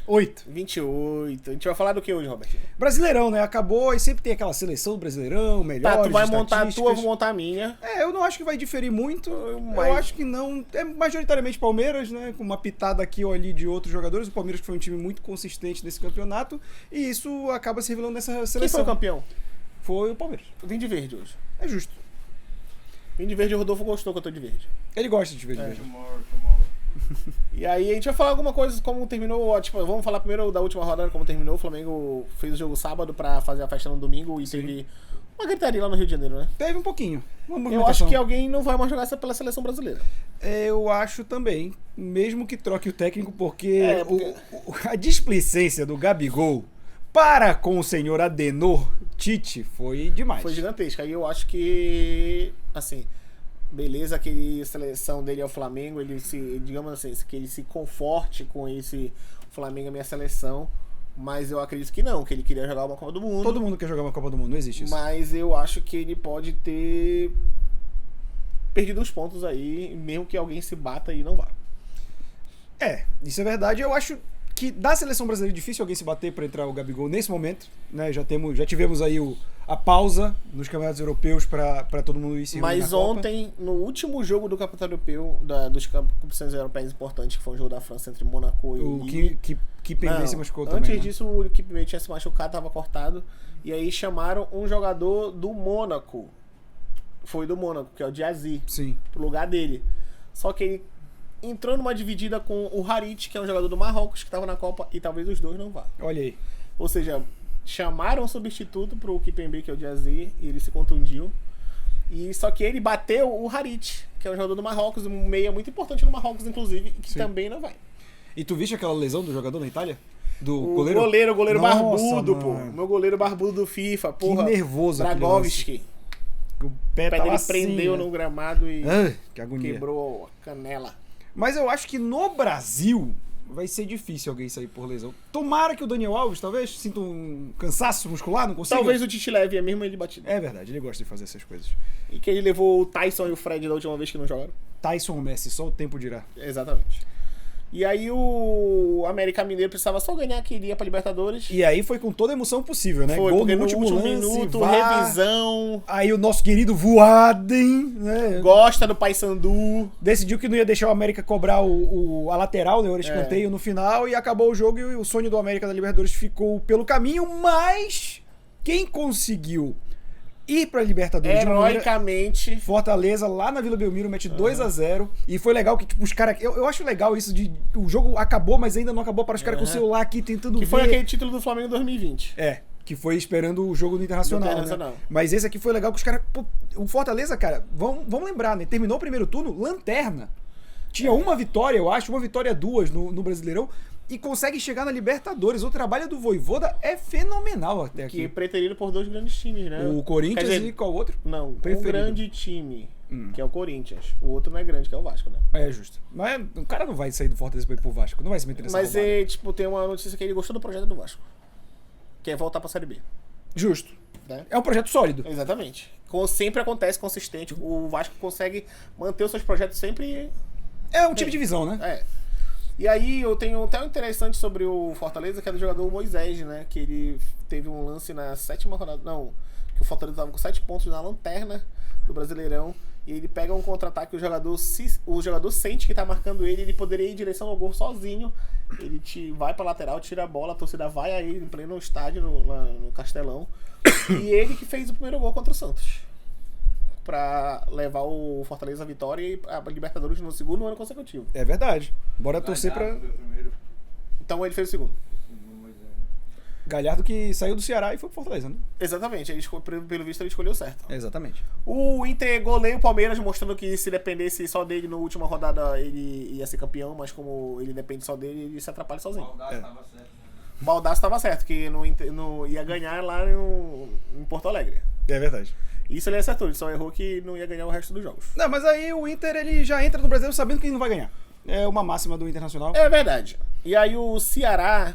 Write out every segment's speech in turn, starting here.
8. 28. A gente vai falar do que hoje, Robertinho? Brasileirão, né? Acabou e sempre tem aquela seleção do Brasileirão, melhores, Tá, tu vai montar a tua, eu estatísticas. vou montar a minha. Eu não acho que vai diferir muito. Mas- Eu acho que não. É majoritariamente Palmeiras, né? Com uma pitada aqui ou ali de outros jogadores. O Palmeiras foi um time muito consistente nesse campeonato. E isso acaba se revelando nessa Quem seleção. foi o campeão? Foi o Palmeiras. Eu vim de verde hoje. É justo. Vim de verde, o Rodolfo gostou que eu tô de verde. Ele gosta de ver de verde. Tomorrow. E aí a gente vai falar alguma coisa como terminou, tipo, vamos falar primeiro da última rodada, como terminou. O Flamengo fez o jogo sábado pra fazer a festa no domingo e teve uma gritaria lá no Rio de Janeiro, né? Teve um pouquinho. Uma Eu movimentação. acho que alguém não vai mais jogar essa pela seleção brasileira. Eu acho também. Mesmo que troque o técnico, porque, porque- a displicência do Gabigol para com o senhor Adenor Tite foi demais. Foi gigantesca. Aí eu acho que, assim, beleza, aquele seleção dele é o Flamengo, ele se, digamos assim, que ele se conforte com esse Flamengo é minha seleção, mas eu acredito que não, que ele queria jogar uma Copa do Mundo. Todo mundo quer jogar uma Copa do Mundo, não existe isso. Mas eu acho que ele pode ter perdido os pontos aí, mesmo que alguém se bata e não vá. Isso é verdade. Eu acho que da seleção brasileira é difícil alguém se bater para entrar o Gabigol nesse momento, né? Já tivemos aí a pausa nos campeonatos europeus para todo mundo ir se reunir Mas na Copa. ontem, no último jogo do Campeonato Europeu, dos competições europeias importantes, que foi um jogo da França entre Monaco e o Lille. que Pembe se machucou Antes também. né? disso, o Kipembe tinha se machucado, tava cortado. E aí chamaram um jogador do Mônaco. Foi do Mônaco, que é o Diazy, Sim. pro lugar dele. Só que ele entrou numa dividida com o Harit, que é um jogador do Marrocos, que tava na Copa, e talvez os dois não vá. Olha aí. Ou seja, chamaram um substituto pro Kipembe, que é o Diazy, e ele se contundiu. E só que ele bateu o Harit, que é um jogador do Marrocos, um meia muito importante no Marrocos, inclusive, e que Sim. também não vai. E tu viste aquela lesão do jogador na Itália? Do O goleiro? goleiro Nossa, barbudo, pô. mano. Meu goleiro barbudo do FIFA, porra. nervoso aquele Dragovski. O O pé pé tava dele assim, prendeu né? no gramado e Que agonia. quebrou a canela. Mas eu acho que no Brasil vai ser difícil alguém sair por lesão. Tomara que o Daniel Alves, talvez, sinta um cansaço muscular, não consiga. Talvez o Tite leve, é mesmo ele batido. É verdade, ele gosta de fazer essas coisas. E que ele levou o Tyson e o Fred da última vez que não jogaram. Tyson ou Messi, só o tempo dirá. Exatamente. E aí o América Mineiro precisava só ganhar que iria pra Libertadores. E aí foi com toda a emoção possível, né? Foi, Gol porque no último lance, minuto, VAR. revisão, Aí o nosso querido Voaden, né? gosta do Paysandu. Decidiu que não ia deixar o América cobrar a lateral, né? O escanteio no final, e acabou o jogo e o sonho do América da Libertadores ficou pelo caminho, mas quem conseguiu ir pra Libertadores de uma maneira... Heroicamente. Fortaleza, lá na Vila Belmiro, mete 2-0. E foi legal que, tipo, os caras... Eu acho legal isso de... O jogo acabou, mas ainda não acabou, para os caras com o celular aqui tentando Que ver. foi aquele título do Flamengo 2020. Que foi esperando o jogo do Internacional, Do Internacional. né? Mas esse aqui foi legal que os caras... pô, o Fortaleza, cara, vamos lembrar, né? Terminou o primeiro turno, lanterna. Tinha uma vitória, eu acho, uma vitória, duas no Brasileirão. E consegue chegar na Libertadores. O trabalho do Vojvoda é fenomenal até Que é aqui. preterido por dois grandes times, né? O Corinthians Quer dizer, e qual outro? Não, um Preferido. grande time, que é o Corinthians. O outro não é grande, que é o Vasco, né? É justo. Mas o cara não vai sair do Fortaleza pra ir pro Vasco. Não vai se meter nessa Mas roubada. tipo, tem uma notícia que ele gostou do projeto do Vasco. Que é voltar pra Série B. Justo. Né? É um projeto sólido. Exatamente. Sempre acontece, consistente. O Vasco consegue manter os seus projetos sempre. É um time de visão, né? É. E aí eu tenho até um interessante sobre o Fortaleza, que é do jogador Moisés, né? Que ele teve um lance na 7ª rodada. Não, que o Fortaleza tava com 7 pontos na lanterna do Brasileirão. E ele pega um contra-ataque, o jogador sente que tá marcando ele poderia ir em direção ao gol sozinho. Ele vai pra lateral, tira a bola, a torcida vai a ele em pleno estádio no Castelão. E ele que fez o primeiro gol contra o Santos. Pra levar o Fortaleza à vitória e a Libertadores no segundo ano consecutivo. É verdade. Bora torcer pra Então ele fez o segundo. Galhardo, que saiu do Ceará e foi pro Fortaleza, né? Exatamente, pelo visto ele escolheu certo. Exatamente. O Inter goleia o Palmeiras, mostrando que se dependesse só dele na última rodada ele ia ser campeão, mas como ele depende só dele, ele se atrapalha sozinho. O Baldassi estava certo, que não ia ganhar lá em Porto Alegre. É verdade. Isso ele acertou, ele só errou que não ia ganhar o resto dos jogos. Não, mas aí o Inter, ele já entra no Brasileiro sabendo que ele não vai ganhar. É uma máxima do Internacional. É verdade. E aí o Ceará,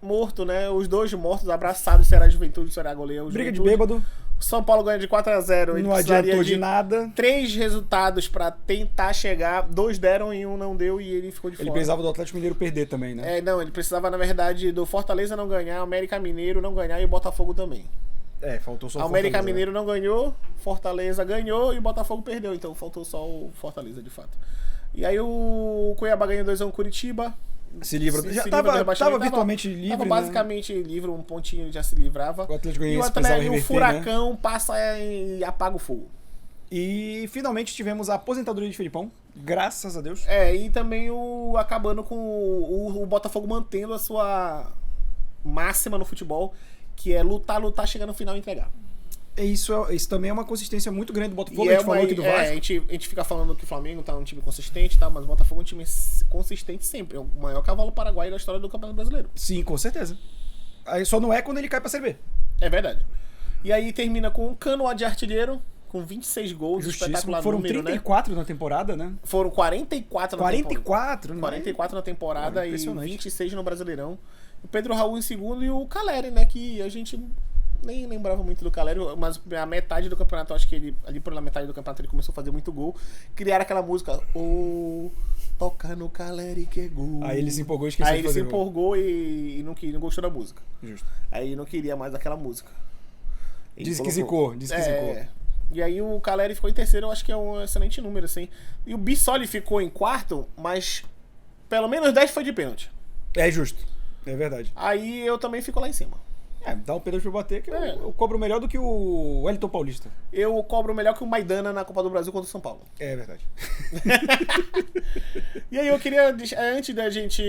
morto, né? Os dois mortos, abraçados, Ceará Juventude, Ceará goleia o Briga de Juventude. bêbado. O São Paulo ganha de 4-0. Não adiantou de nada. 3 resultados pra tentar chegar. 2 deram e 1 não deu e ele ficou de fora. Ele precisava do Atlético Mineiro perder também, né? Não, ele precisava, na verdade, do Fortaleza não ganhar, o América Mineiro não ganhar e o Botafogo também. Faltou só o O América Fortaleza, Mineiro não ganhou, Fortaleza ganhou e o Botafogo perdeu. Então faltou só o Fortaleza, de fato. E aí o Cuiabá ganhou 2-1 Curitiba. Se livra. Já livra do tava rebaixamento, virtualmente livre, Tava né? basicamente livre, um pontinho já se livrava. O Atlético E o Goianiense precisava Atlético, o reverter, Furacão né? passa e apaga o fogo. E finalmente tivemos a aposentadoria de Felipão, graças a Deus. E também acabando com o Botafogo mantendo a sua máxima no futebol, que é lutar, chegar no final e entregar. Isso também é uma consistência muito grande do Botafogo. E A gente falou aqui do Vasco. a gente fica falando que o Flamengo tá um time consistente, tá? Mas o Botafogo é um time consistente sempre. É o maior cavalo paraguaio da história do Campeonato Brasileiro. Sim, com certeza. Aí só não é quando ele cai pra Série B. É verdade. E aí termina com o Canoa de artilheiro, com 26 gols. Justíssimo. Espetacular Foram número, 34 na temporada, né? Foram 44 na temporada. 44, né? 44 na temporada e Impressionante. 26 no Brasileirão. O Pedro Raul em segundo e o Caleri, né? Que a gente nem lembrava muito do Caleri, mas a metade do campeonato, acho que ele, ali pela metade do campeonato, ele começou a fazer muito gol. Criaram aquela música, toca no Caleri que é gol. Aí ele se empolgou e esqueceu Aí de ele se fazer gol. empolgou e não gostou da música. Justo. Aí não queria mais aquela música. Ele Disse que colocou- zicou. E aí o Caleri ficou em terceiro, eu acho que é um excelente número, assim. E o Bissoli ficou em quarto, mas pelo menos 10 foi de pênalti. É justo. É verdade. Aí eu também fico lá em cima. Dá um pênalti pra bater que É. eu cobro melhor do que o Wellington Paulista. Eu cobro melhor que o Maidana na Copa do Brasil contra o São Paulo. É verdade. E aí eu queria, antes da gente,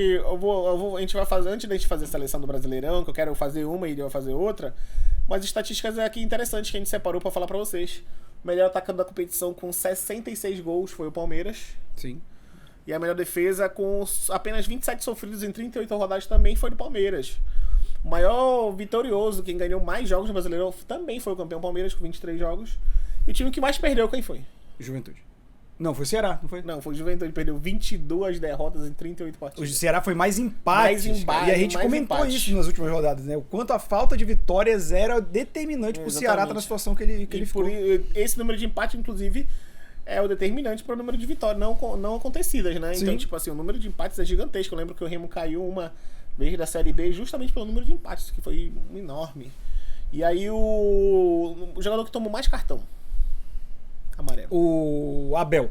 a gente vai fazer, antes da gente fazer a seleção do Brasileirão, que eu quero fazer uma e ele vai fazer outra, mas estatísticas aqui interessantes que a gente separou pra falar pra vocês. O melhor atacante da competição com 66 gols foi o Palmeiras. Sim. E a melhor defesa com apenas 27 sofridos em 38 rodadas também foi do Palmeiras. O maior vitorioso, quem ganhou mais jogos no Brasileirão, também foi o campeão Palmeiras com 23 jogos. E o time que mais perdeu, quem foi? Juventude. Não, foi o Ceará, não foi? Não, foi o Juventude, perdeu 22 derrotas em 38 partidas. O Ceará foi mais empates. Mais embate, cara. E a gente mais comentou empate. isso nas últimas rodadas, né? O quanto a falta de vitórias era determinante pro Ceará estar na situação que ele ficou. Esse número de empate, inclusive, é o determinante para o número de vitórias não acontecidas, né? Sim. Então, tipo assim, o número de empates é gigantesco. Eu lembro que o Remo caiu uma vez da Série B justamente pelo número de empates, que foi enorme. E aí o jogador que tomou mais cartão amarelo, O Abel.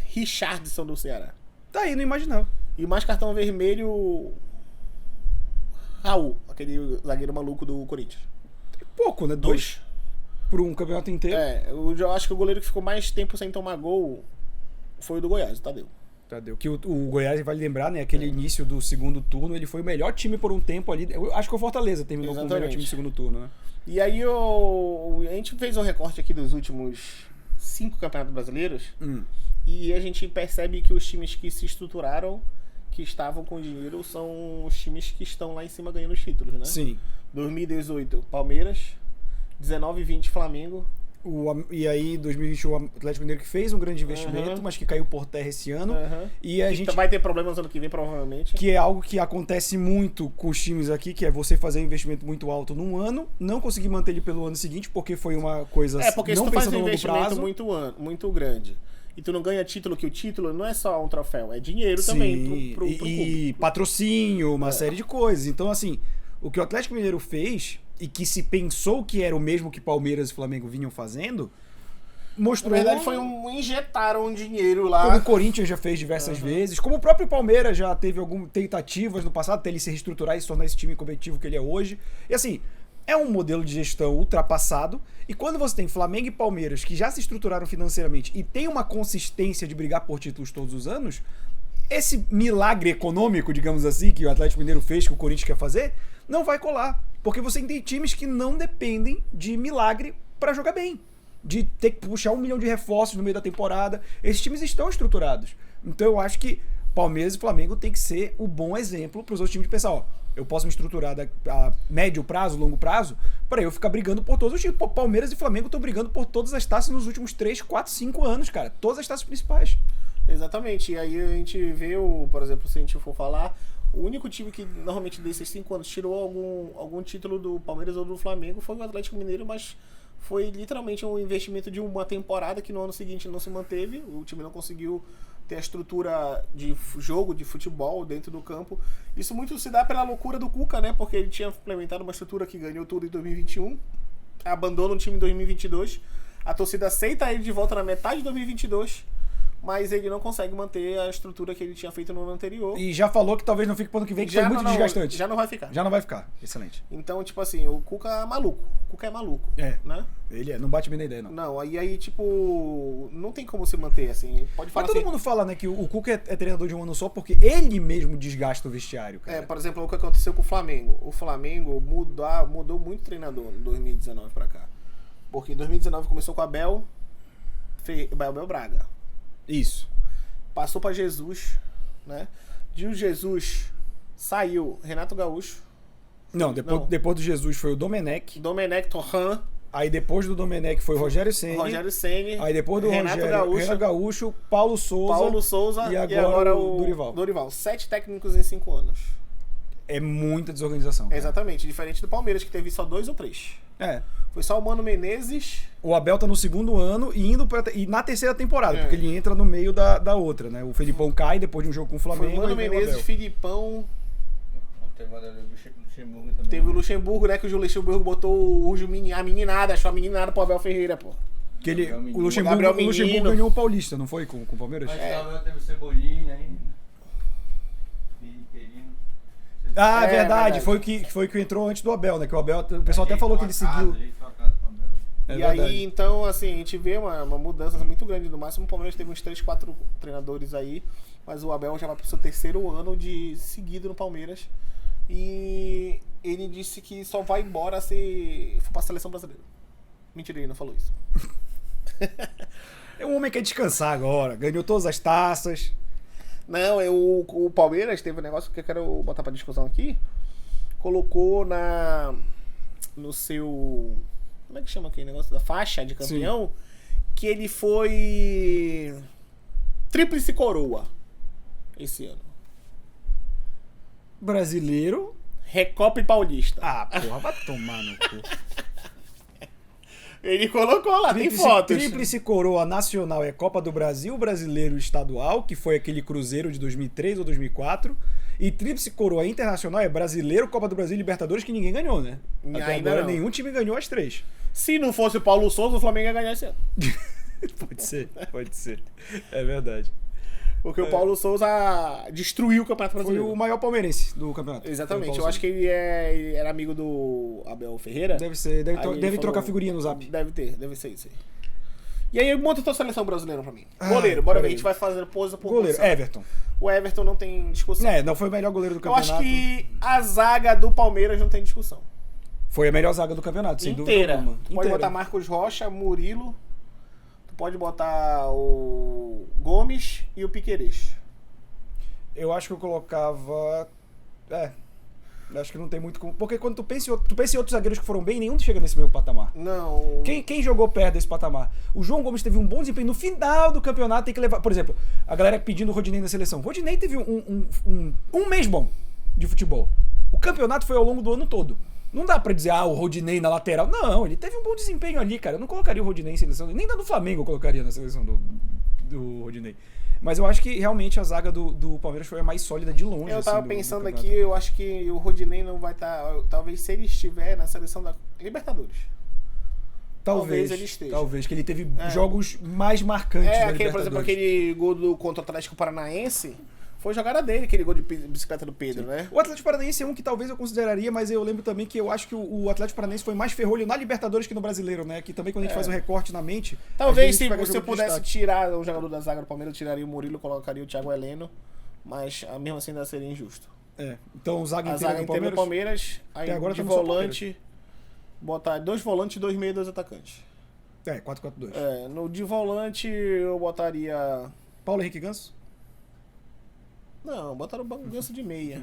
Richarlison do Ceará. Tá aí, não imaginava. E mais cartão vermelho, Raul, aquele zagueiro maluco do Corinthians. Pouco, né? 2 por um campeonato inteiro. Eu acho que o goleiro que ficou mais tempo sem tomar gol foi o do Goiás, o Tadeu. Tadeu. Que o Goiás, vale lembrar, né? Aquele início do segundo turno, ele foi o melhor time por um tempo ali. Eu acho que o Fortaleza terminou como o melhor time do segundo turno, né? E aí a gente fez um recorte aqui dos últimos 5 campeonatos brasileiros e a gente percebe que os times que se estruturaram, que estavam com dinheiro, são os times que estão lá em cima ganhando os títulos, né? Sim. 2018, Palmeiras. 19 e 20, Flamengo. E aí, 2021, o Atlético Mineiro que fez um grande investimento, mas que caiu por terra esse ano. E a gente vai ter problemas ano que vem, provavelmente. Que é algo que acontece muito com os times aqui, que é você fazer um investimento muito alto num ano, não conseguir manter ele pelo ano seguinte, porque foi uma coisa porque não se tu faz um pensando no longo prazo. investimento muito grande e tu não ganha título, que o título não é só um troféu, é dinheiro Sim, também pro e patrocínio, uma série de coisas. Então, assim, o que o Atlético Mineiro fez, e que se pensou que era o mesmo que Palmeiras e Flamengo vinham fazendo, mostrou... Na verdade, injetaram um dinheiro lá. Como o Corinthians já fez diversas vezes, como o próprio Palmeiras já teve algumas tentativas no passado até ele se reestruturar e se tornar esse time competitivo que ele é hoje. E assim, é um modelo de gestão ultrapassado, e quando você tem Flamengo e Palmeiras que já se estruturaram financeiramente e tem uma consistência de brigar por títulos todos os anos, esse milagre econômico, digamos assim, que o Atlético Mineiro fez, que o Corinthians quer fazer, não vai colar. Porque você tem times que não dependem de milagre para jogar bem. De ter que puxar 1 milhão de reforços no meio da temporada. Esses times estão estruturados. Então eu acho que Palmeiras e Flamengo tem que ser o bom exemplo para os outros times de pensar, ó, eu posso me estruturar a médio prazo, longo prazo, para eu ficar brigando por todos os times. Pô, Palmeiras e Flamengo estão brigando por todas as taças nos últimos 3, 4, 5 anos, cara. Todas as taças principais. Exatamente. E aí a gente vê, por exemplo, se a gente for falar, o único time que normalmente desses 5 anos tirou algum título do Palmeiras ou do Flamengo foi o Atlético Mineiro, mas foi literalmente um investimento de uma temporada que no ano seguinte não se manteve. O time não conseguiu ter a estrutura de jogo, de futebol dentro do campo. Isso muito se dá pela loucura do Cuca, né? Porque ele tinha implementado uma estrutura que ganhou tudo em 2021, abandona o time em 2022, a torcida aceita ele de volta na metade de 2022, mas ele não consegue manter a estrutura que ele tinha feito no ano anterior. E já falou que talvez não fique pro ano que vem, que foi muito desgastante. Já não vai ficar. Já não vai ficar. Excelente. Então, tipo assim, o Cuca é maluco. O Cuca é maluco. É. Né? Ele não bate bem na ideia, não. Não, aí, tipo, não tem como se manter, assim. Pode falar Mas todo assim, mundo fala, né, que o Cuca é treinador de um ano só porque ele mesmo desgasta o vestiário, cara. por exemplo, o que aconteceu com o Flamengo. O Flamengo mudou muito treinador em 2019 pra cá. Porque em 2019 começou com o Abel Braga. Isso. Passou pra Jesus, né? De Jesus saiu Renato Gaúcho. Não, depois do Jesus foi o Domenech. Domenech Torran. Aí depois do Domenech foi o Rogério Ceni. Aí depois do Renato Renato Gaúcho, Paulo Souza e agora o Dorival. 7 técnicos em 5 anos. É muita desorganização. Exatamente, diferente do Palmeiras, que teve só 2 ou 3. Foi só o Mano Menezes. O Abel tá no segundo ano e e na terceira temporada, porque ele entra no meio da outra, né? O Felipão cai depois de um jogo com o Flamengo. Foi o Mano Menezes, Filipão. Teve o Luxemburgo, né? Que o Luxemburgo botou a meninada, achou a meninada pro Abel Ferreira, pô. O Luxemburgo ganhou o Paulista, não foi? Com o Palmeiras? Mas o Abel teve o Cebolinha ainda. Verdade. Foi o que entrou antes do Abel, né? Que o pessoal até falou que ele seguiu. Aí, então, assim, a gente vê uma mudança muito grande. No máximo, o Palmeiras teve uns 3, 4 treinadores aí, mas o Abel já vai pro seu 3º ano de seguido no Palmeiras. E ele disse que só vai embora se for pra seleção brasileira. Mentira, ele não falou isso. É um homem que quer descansar agora, ganhou todas as taças. Não, o Palmeiras teve um negócio que eu quero botar pra discussão aqui. Colocou no seu... Como é que chama aquele negócio da faixa de campeão? Sim. Que ele foi tríplice coroa esse ano. Brasileiro. Recopa e Paulista. Porra, vai tomar no cu. Ele colocou lá, tem fotos. Tríplice coroa nacional é Copa do Brasil, Brasileiro Estadual, que foi aquele Cruzeiro de 2003 ou 2004. E tríplice coroa internacional é Brasileiro, Copa do Brasil e Libertadores, que ninguém ganhou, né? Até ainda agora não. Nenhum time ganhou as 3. Se não fosse o Paulo Souza, o Flamengo ia ganhar esse ano. Pode ser. É verdade. Porque o Paulo Souza destruiu o Campeonato Brasileiro. Foi o maior palmeirense do campeonato. Exatamente. Eu acho que ele era amigo do Abel Ferreira. Deve ser. Deve trocar figurinha no Zap. Deve ser isso aí. E aí, monta a tua seleção brasileira pra mim. Goleiro, bora ver. A gente vai fazendo pose por goleiro, posição. Everton. O Everton não tem discussão. Não foi o melhor goleiro do campeonato. Eu acho que a zaga do Palmeiras não tem discussão. Foi a melhor zaga do campeonato, sem inteira. dúvida Tu pode botar Marcos Rocha, Murilo. Tu pode botar o Gomes e o Piquerez. Eu acho que eu colocava... Acho que não tem muito como... Porque quando tu pensa em outros zagueiros que foram bem, nenhum chega nesse mesmo patamar. Não. Quem jogou perto desse patamar? O João Gomes teve um bom desempenho. No final do campeonato tem que levar... Por exemplo, a galera pedindo o Rodinei na seleção. O Rodinei teve um mês bom de futebol. O campeonato foi ao longo do ano todo. Não dá pra dizer, o Rodinei na lateral. Não, ele teve um bom desempenho ali, cara. Eu não colocaria o Rodinei em seleção. Nem da do Flamengo eu colocaria na seleção do Rodinei. Mas eu acho que realmente a zaga do Palmeiras foi a mais sólida de longe. Eu tava pensando aqui, eu acho que o Rodinei não vai estar... Talvez se ele estiver na seleção da Libertadores. Talvez ele esteja. Talvez, que ele teve jogos mais marcantes na Libertadores. Por exemplo, aquele gol contra o Atlético Paranaense... Foi jogada dele, aquele gol de bicicleta do Pedro, né? O Atlético Paranaense é um que talvez eu consideraria, mas eu lembro também que eu acho que o Atlético Paranaense foi mais ferrolho na Libertadores que no Brasileiro, né? Que também quando a gente faz um recorte na mente... Talvez se você pudesse tirar o jogador da zaga do Palmeiras, eu tiraria o Murilo, colocaria o Thiago Heleno, mas mesmo assim ainda seria injusto. Então o zaga inteiro do Palmeiras, aí agora de volante, botar 2 volantes, 2 meias e 2 atacantes. 4-4-2. No de volante eu botaria... Paulo Henrique Ganso? Não, botaram o Ganso de meia.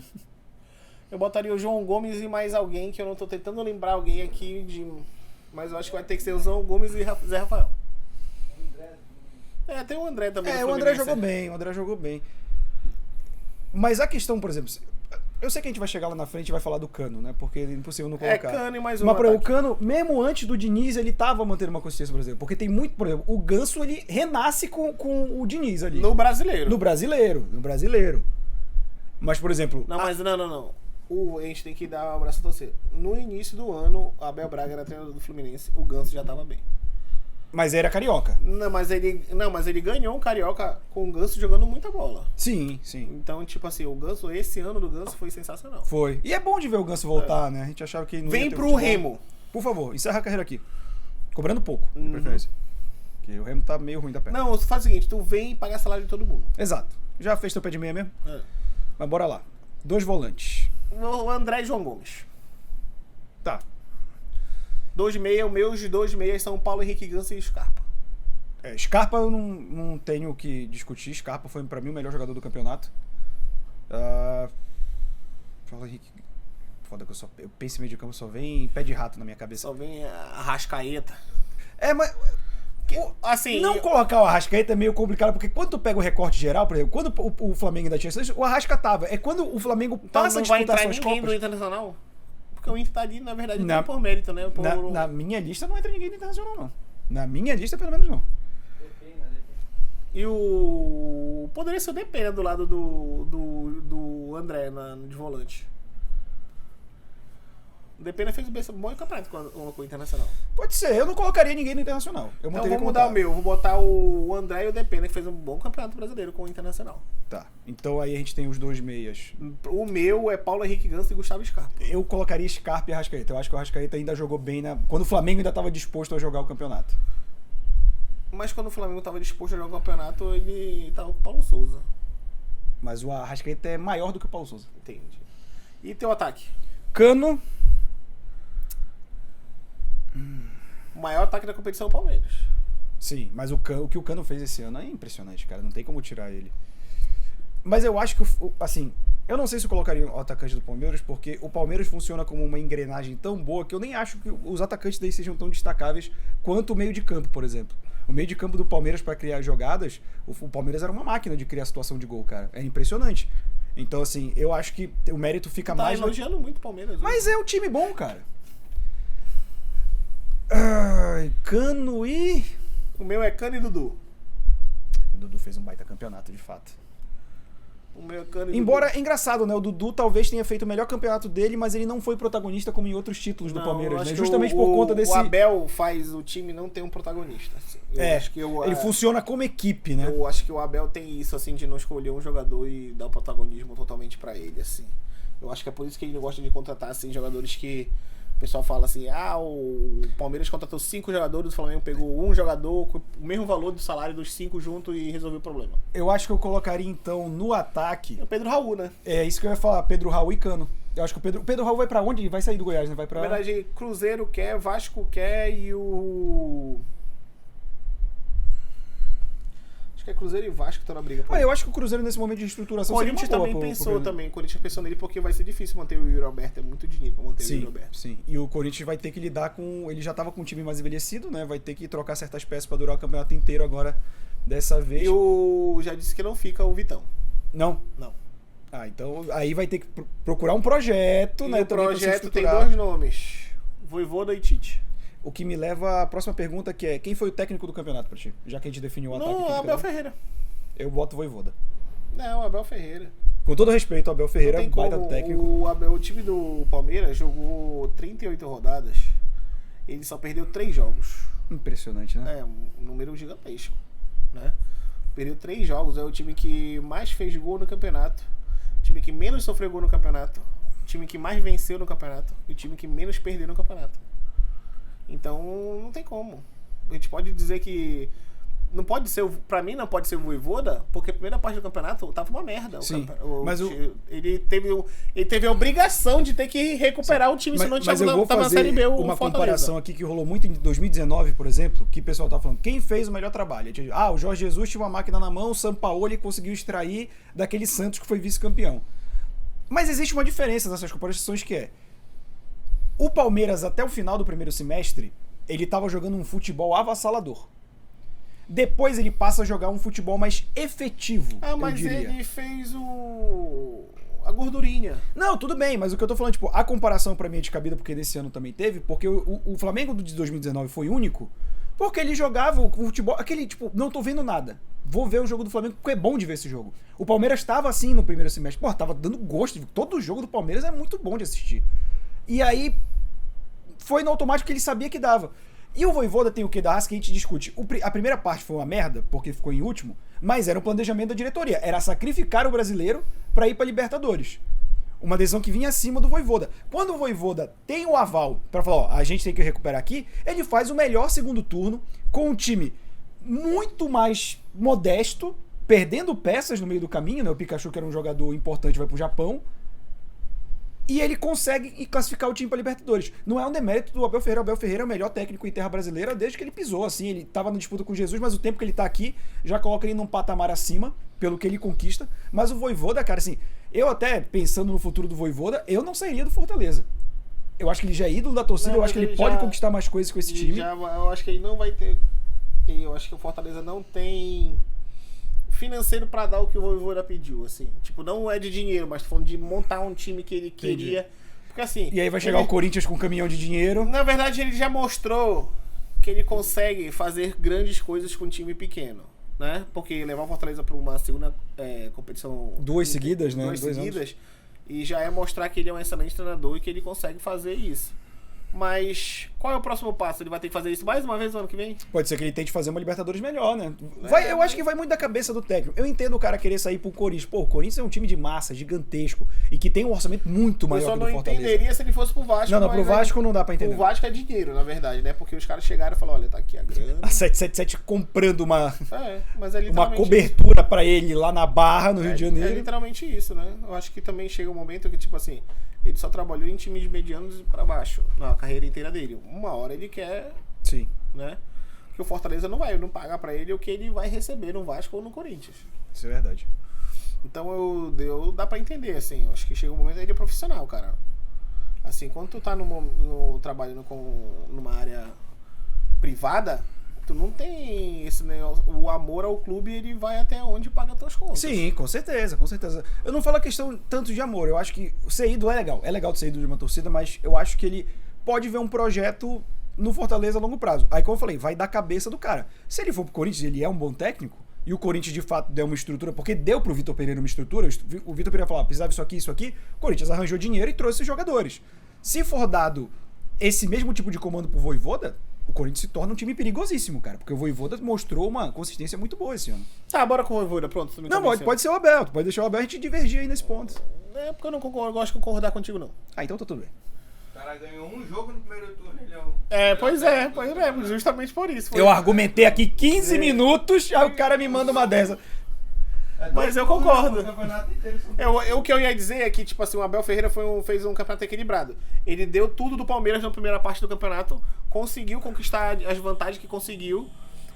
Eu botaria o João Gomes e mais alguém, que eu não tô tentando lembrar alguém aqui, mas eu acho que vai ter que ser o João Gomes e Zé Rafael. Tem o André também. O André jogou bem, Mas a questão, por exemplo, Eu sei que a gente vai chegar lá na frente e vai falar do Cano, né? Porque é impossível não colocar. Cano e mais um Mas, por exemplo, o ataque. Cano, mesmo antes do Diniz, ele tava mantendo uma consistência brasileira. Porque tem muito, por exemplo, o Ganso, ele renasce com o Diniz ali. No brasileiro. No brasileiro. Mas, por exemplo... Não, mas não. A gente tem que dar um abraço a torcer. No início do ano, o Abel Braga era treinador do Fluminense, o Ganso já tava bem. Mas era carioca. Não, mas ele ganhou um Carioca com o Ganso jogando muita bola. Sim. Então, tipo assim, o Ganso, esse ano do Ganso foi sensacional. Foi. E é bom de ver o Ganso voltar, né? A gente achava que não ia Vem ter pro futebol. Remo. Por favor, encerra a carreira aqui. Cobrando pouco, de preferência. Porque o Remo tá meio ruim da perna. Não, faz o seguinte, tu vem e paga salário de todo mundo. Exato. Já fez teu pé de meia mesmo? É. Mas bora lá. 2 volantes. O André e João Gomes. Tá. 2,5, meus 2,5 são Paulo Henrique Ganso e Scarpa. Scarpa eu não tenho o que discutir. Scarpa foi pra mim o melhor jogador do campeonato. Paulo Henrique. Foda que eu penso em meio de campo, só vem pé de rato na minha cabeça. Só vem a Rascaeta. Mas... Assim, não colocar o Arrascaeta é meio complicado, porque quando tu pega o recorte geral, por exemplo, quando o Flamengo ainda tinha isso, o Arrasca tava. É quando o Flamengo então passa a não vai disputar entrar suas ninguém Copas. do Internacional? Porque o Inter tá ali, na verdade, Na- não por mérito, né? Na minha lista não entra ninguém do Internacional, não. Na minha lista, pelo menos, não. E o... Poderia ser o Depena do lado do André de volante. O Depena fez um bom campeonato com o Internacional. Pode ser, eu não colocaria ninguém no Internacional. Eu Então manteria vou como mudar tá. o meu. Vou botar o André e o Depena, que fez um bom campeonato brasileiro com o Internacional. Tá, então aí a gente tem os 2 meias. O meu é Paulo Henrique Ganso e Gustavo Scarpa. Eu colocaria Scarpa e Arrascaeta. Eu acho que o Arrascaeta ainda jogou bem quando o Flamengo ainda estava disposto a jogar o campeonato. Mas quando o Flamengo estava disposto a jogar o campeonato, ele tava com o Paulo Souza. Mas o Arrascaeta é maior do que o Paulo Souza. Entendi. E teu ataque? Cano. O maior ataque da competição é o Palmeiras. Sim, mas o que o Cano fez esse ano é impressionante, cara. Não tem como tirar ele. Mas eu acho que, assim, eu não sei se eu colocaria o atacante do Palmeiras, porque o Palmeiras funciona como uma engrenagem tão boa que eu nem acho que os atacantes daí sejam tão destacáveis quanto o meio de campo, por exemplo. O meio de campo do Palmeiras para criar jogadas, o Palmeiras era uma máquina de criar situação de gol, cara. É impressionante. Então, assim, eu acho que o mérito fica Tá mais... elogiando muito o Palmeiras. né? Mas é um time bom, cara. Ai, Cano e... O meu é Cano e Dudu. O Dudu fez um baita campeonato, de fato. O meu é Cano e Embora, Dudu. é engraçado, né? O Dudu talvez tenha feito o melhor campeonato dele, mas ele não foi protagonista como em outros títulos do Não, Palmeiras, acho né? que Justamente por conta desse... O Abel faz o time não ter um protagonista. Assim. Eu acho que ele funciona como equipe, né? Eu acho que o Abel tem isso, assim, de não escolher um jogador e dar o protagonismo totalmente pra ele, assim. Eu acho que é por isso que ele gosta de contratar, assim, jogadores que... O pessoal fala assim, o Palmeiras contratou 5 jogadores, o Flamengo pegou um jogador com o mesmo valor do salário dos 5 juntos e resolveu o problema. Eu acho que eu colocaria, então, no ataque... É o Pedro Raul, né? É isso que eu ia falar, Pedro Raul e Cano. Eu acho que o Pedro Raul vai pra onde? Ele vai sair do Goiás, né? Vai pra... Na verdade, Cruzeiro quer, Vasco quer e o... Acho que é Cruzeiro e Vasco que estão na briga. Olha, eu acho que o Cruzeiro nesse momento de reestruturação O Corinthians seria uma também boa pensou também. O Corinthians pensou nele porque vai ser difícil manter o Yuri Alberto. É muito dinheiro pra manter o Yuri Sim, Alberto. sim. E o Corinthians vai ter que lidar com... Ele já tava com um time mais envelhecido, né? Vai ter que trocar certas peças pra durar o campeonato inteiro agora, dessa vez. E o... Já disse que não fica o Vitão. Não? Não. Ah, então aí vai ter que procurar um projeto, E né? o também pra se projeto tem estruturar. 2 nomes. Voivoda e Tite. O que me leva à próxima pergunta, que é: quem foi o técnico do campeonato pra ti? Já que a gente definiu o ataque aqui Não, do Abel campeonato. Ferreira. Eu boto Voivoda. Não, Abel Ferreira. Com todo respeito ao Abel Ferreira, Não tem baita como. técnico. O time do Palmeiras jogou 38 rodadas. Ele só perdeu 3 jogos. Impressionante, né? É um número gigantesco, né? Perdeu 3 jogos. É o time que mais fez gol no campeonato. O time que menos sofreu gol no campeonato. O time que mais venceu no campeonato. E o time que menos perdeu no campeonato. Então, não tem como. A gente pode dizer que... Não pode ser, pra mim não pode ser o Voivoda, porque a primeira parte do campeonato tava uma merda. Sim, mas ele teve a obrigação de ter que recuperar o time, senão a gente Mas eu vou tava na fazer Série B. uma comparação aqui que rolou muito em 2019, por exemplo, que o pessoal tá falando, quem fez o melhor trabalho? O Jorge Jesus tinha uma máquina na mão, o Sampaoli conseguiu extrair daquele Santos que foi vice-campeão. Mas existe uma diferença nessas comparações que é, o Palmeiras até o final do primeiro semestre, ele tava jogando um futebol avassalador. Depois ele passa a jogar um futebol mais efetivo, mas eu diria. ele fez o... a gordurinha. Não, tudo bem, mas o que eu tô falando, tipo, a comparação pra mim é descabida porque nesse ano também teve, porque o Flamengo de 2019 foi único, porque ele jogava o futebol, aquele, tipo, não tô vendo nada. Vou ver o jogo do Flamengo, porque é bom de ver esse jogo. O Palmeiras tava assim no primeiro semestre. Pô, tava dando gosto. Todo jogo do Palmeiras é muito bom de assistir. E aí, foi no automático que ele sabia que dava. E o Vojvoda tem o que da raça que a gente discute. A primeira parte foi uma merda, porque ficou em último, mas era um planejamento da diretoria. Era sacrificar o brasileiro pra ir pra Libertadores. Uma decisão que vinha acima do Vojvoda. Quando o Vojvoda tem o aval pra falar, ó, a gente tem que recuperar aqui, ele faz o melhor segundo turno com um time muito mais modesto, perdendo peças no meio do caminho, né? O Pikachu, que era um jogador importante, vai pro Japão. E ele consegue classificar o time para Libertadores. Não é um demérito do Abel Ferreira. O Abel Ferreira é o melhor técnico em terra brasileira desde que ele pisou, assim. Ele tava na disputa com Jesus, mas o tempo que ele tá aqui já coloca ele num patamar acima, pelo que ele conquista. Mas o Vojvoda, cara, assim, eu até pensando no futuro do Vojvoda, eu não sairia do Fortaleza. Eu acho que ele já é ídolo da torcida, eu acho que ele pode conquistar mais coisas com esse time. Eu acho que ele não vai ter... Eu acho que o Fortaleza não tem financeiro pra dar o que o Vojvoda pediu, assim. Tipo, não é de dinheiro, mas tô falando de montar um time que ele queria. Porque assim... E aí vai chegar o Corinthians com um caminhão de dinheiro. Na verdade, ele já mostrou que ele consegue fazer grandes coisas com um time pequeno, né? Porque levar o Fortaleza pra uma segunda competição... Duas seguidas, né? Duas seguidas. E já é mostrar que ele é um excelente treinador e que ele consegue fazer isso. Mas qual é o próximo passo? Ele vai ter que fazer isso mais uma vez no ano que vem? Pode ser que ele tente fazer uma Libertadores melhor, né? Eu acho que vai muito da cabeça do técnico. Eu entendo o cara querer sair pro Corinthians. Pô, o Corinthians é um time de massa, gigantesco, e que tem um orçamento muito maior que o do Fortaleza. Eu só não entenderia se ele fosse pro Vasco. Não, pro Vasco não dá pra entender. O Vasco é dinheiro, na verdade, né? Porque os caras chegaram e falaram, olha, tá aqui a grana. A 777 comprando uma cobertura pra ele lá na Barra, no Rio de Janeiro. É literalmente isso, né? Eu acho que também chega um momento que, tipo assim, ele só trabalhou em times medianos pra baixo, na carreira inteira dele. Uma hora ele quer, sim, né? Que o Fortaleza não pagar pra ele o que ele vai receber no Vasco ou no Corinthians. Isso é verdade. Então dá pra entender, assim. Eu acho que chega um momento que ele é profissional, cara. Assim, quando tu tá trabalhando numa área privada, tu não tem esse negócio, o amor ao clube, ele vai até onde paga as tuas contas. Sim, com certeza, com certeza. Eu não falo a questão tanto de amor, eu acho que ser ídolo é legal de ser ídolo de uma torcida, mas eu acho que ele pode ver um projeto no Fortaleza a longo prazo. Aí, como eu falei, vai da cabeça do cara. Se ele for pro Corinthians, ele é um bom técnico, e o Corinthians de fato deu uma estrutura, porque deu pro Vitor Pereira uma estrutura, o Vitor Pereira falou, precisava isso aqui, o Corinthians arranjou dinheiro e trouxe esses jogadores. Se for dado esse mesmo tipo de comando pro Vojvoda, o Corinthians se torna um time perigosíssimo, cara. Porque o Vojvoda mostrou uma consistência muito boa esse ano. Tá, bora com o Vojvoda, pronto. Não, pode ser o Abel. Tu pode deixar o Abel, a gente divergir aí nesse ponto. É porque eu não gosto de concordar contigo, não. Ah, então tá tudo bem. O cara ganhou um jogo no primeiro turno, ele pois é, justamente por isso. Eu argumentei aqui 15 minutos, aí o cara me manda uma dessa. Mas eu concordo. O que eu ia dizer é que, tipo assim, o Abel Ferreira fez um campeonato equilibrado. Ele deu tudo do Palmeiras na primeira parte do campeonato, conseguiu conquistar as vantagens que conseguiu.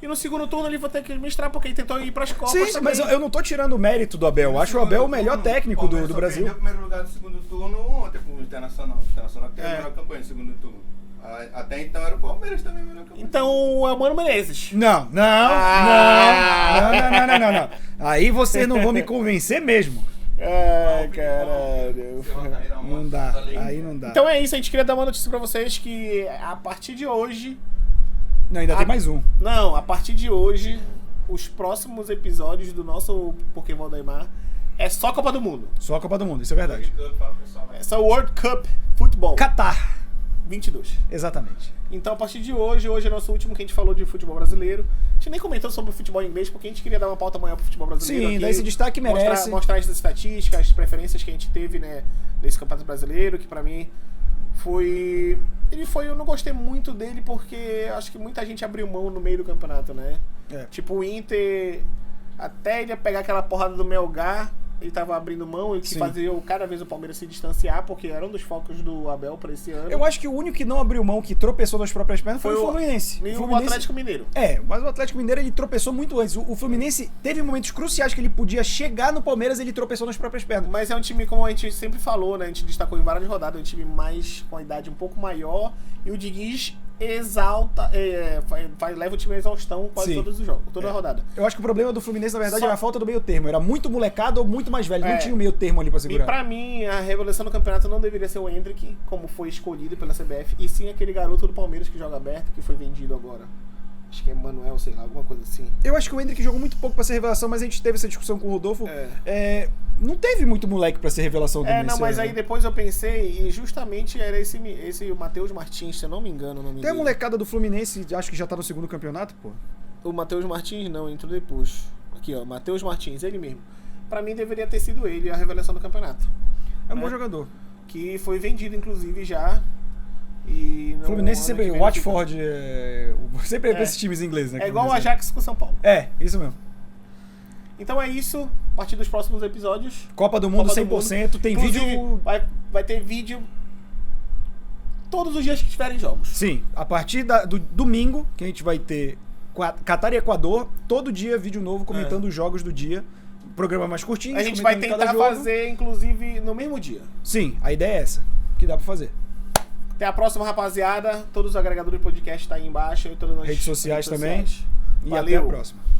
E no segundo turno ele vai ter que administrar, porque ele tentou ir pras Copas. Sim, também. Mas eu não tô tirando o mérito do Abel. Eu acho o Abel o melhor técnico do Brasil. O primeiro lugar do segundo turno ontem pro Internacional. O Internacional teve a melhor campanha no segundo turno. Até então era o Palmeiras também a melhor campanha. Então é o Mano Menezes. Não. Aí vocês não vão me convencer mesmo. Ai, caralho. Não dá, aí não dá. Então é isso, a gente queria dar uma notícia pra vocês que a partir de hoje... Não, ainda tem mais um. Não, a partir de hoje, os próximos episódios do nosso Pokémon da Aymar é só Copa do Mundo. Só a Copa do Mundo, isso é verdade. É só World Cup Futebol. Catar 22. Exatamente. Então, a partir de hoje é nosso último que a gente falou de futebol brasileiro. A gente nem comentou sobre o futebol inglês, porque a gente queria dar uma pauta maior pro futebol brasileiro. Sim, daí esse destaque merece. Mostrar as estatísticas, as preferências que a gente teve, né, nesse campeonato brasileiro, que pra mim foi... eu não gostei muito dele, porque acho que muita gente abriu mão no meio do campeonato, né? Tipo, o Inter, até ele pegar aquela porrada do Melgar, ele tava abrindo mão e que fazia cada vez o Palmeiras se distanciar, porque era um dos focos do Abel pra esse ano. Eu acho que o único que não abriu mão, que tropeçou nas próprias pernas, foi o Fluminense. E o Atlético Mineiro. Mas o Atlético Mineiro ele tropeçou muito antes. O Fluminense teve momentos cruciais que ele podia chegar no Palmeiras, ele tropeçou nas próprias pernas. Mas é um time, como a gente sempre falou, né? A gente destacou em várias rodadas, é um time mais com a idade um pouco maior. E o Diniz exalta, leva o time à exaustão quase Sim. todos os jogos, toda a rodada. Eu acho que o problema do Fluminense, na verdade, Só- era a falta do meio termo. Era muito molecado ou muito mais velho. É. Não tinha o meio termo ali pra E segurar. pra mim, a revelação do campeonato não deveria ser o Endrick, como foi escolhido pela CBF, e sim aquele garoto do Palmeiras que joga aberto, que foi vendido agora. Acho que é Manuel, sei lá, alguma coisa assim. Eu acho que o Endrick jogou muito pouco pra ser revelação, mas a gente teve essa discussão com o Rodolfo. Não teve muito moleque pra ser revelação também. Não, mas aí depois eu pensei, e justamente era esse Matheus Martins, se eu não me engano o nome Tem a dele. molecada do Fluminense, acho que já tá no segundo campeonato, pô. O Matheus Martins não, entrou depois. Aqui, ó, Matheus Martins, ele mesmo. Pra mim deveria ter sido ele a revelação do campeonato. É um Né? bom jogador. Que foi vendido, inclusive, já. E não, Fluminense ano sempre, que o vem Watford, sempre é pra esses times ingleses, né? É que igual o vão dizer. Ajax com o São Paulo. É, isso mesmo. Então é isso. A partir dos próximos episódios. Copa do Mundo Copa do 100%, tem Inclusive, vídeo... Vai ter vídeo todos os dias que tiverem jogos. Sim, a partir do domingo, que a gente vai ter Catar e Equador, todo dia vídeo novo comentando os jogos do dia. Programa mais curtinho. A gente vai comentando cada tentar jogo. fazer, inclusive, no mesmo dia. Sim, a ideia é essa, que dá pra fazer. Até a próxima, rapaziada. Todos os agregadores de podcast tá aí embaixo. E todas as Redes sociais também. E Valeu. até a próxima.